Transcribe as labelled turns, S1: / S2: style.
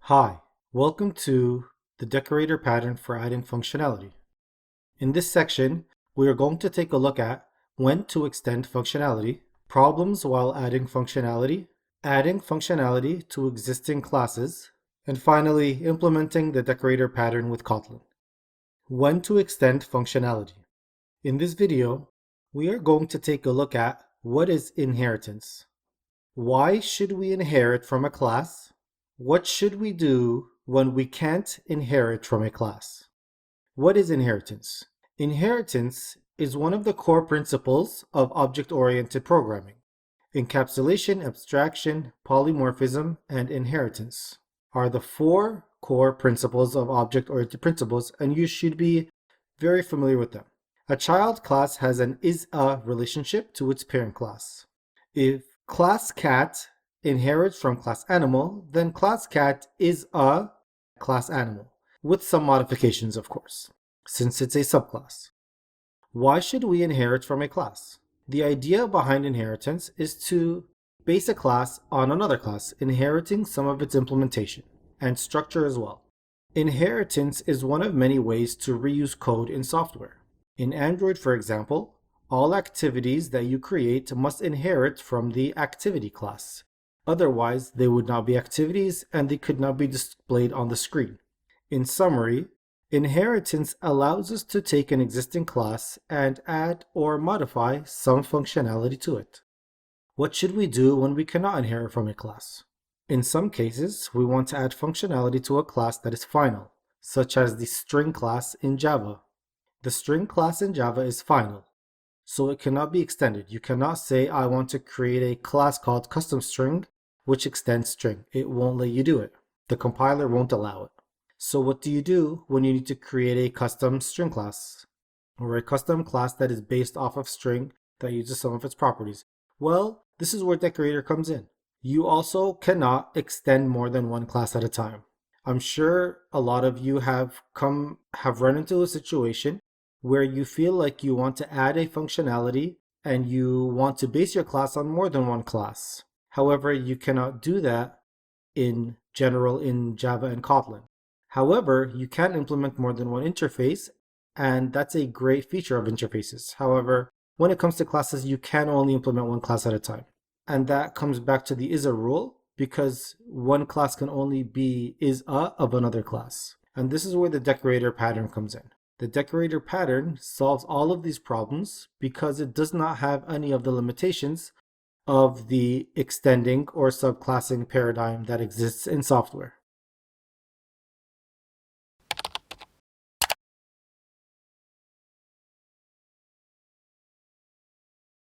S1: Hi, welcome to the decorator pattern for adding functionality. In this section, we are going to take a look at when to extend functionality, problems while adding functionality to existing classes, and finally, implementing the decorator pattern with Kotlin. When to extend functionality. In this video, we are going to take a look at what is inheritance. Why should we inherit from a class? What should we do when we can't inherit from a class? What is inheritance? Inheritance is one of the core principles of object-oriented programming. Encapsulation, abstraction, polymorphism, and inheritance are the four core principles of object-oriented principles, and you should be very familiar with them. A child class has an is-a relationship to its parent class. If class cat inherits from class animal, then class cat is a class animal, with some modifications, of course, since it's a subclass. Why should we inherit from a class? The idea behind inheritance is to base a class on another class, inheriting some of its implementation and structure as well. Inheritance is one of many ways to reuse code in software. In Android, for example, all activities that you create must inherit from the activity class. Otherwise, they would not be activities and they could not be displayed on the screen. In summary, inheritance allows us to take an existing class and add or modify some functionality to it. What should we do when we cannot inherit from a class? In some cases, we want to add functionality to a class that is final, such as the string class in Java. The string class in Java is final, so it cannot be extended. You cannot say, I want to create a class called custom string, which extends string. It won't let you do it. The compiler won't allow it. So what do you do when you need to create a custom string class or a custom class that is based off of string that uses some of its properties? Well, this is where decorator comes in. You also cannot extend more than one class at a time. I'm sure a lot of you have run into a situation where you feel like you want to add a functionality and you want to base your class on more than one class. However, you cannot do that in general in Java and Kotlin. However, you can implement more than one interface, and that's a great feature of interfaces. However, when it comes to classes, you can only implement one class at a time. And that comes back to the is-a rule, because one class can only be is-a of another class. And this is where the decorator pattern comes in. The decorator pattern solves all of these problems because it does not have any of the limitations of the extending or subclassing paradigm that exists in software.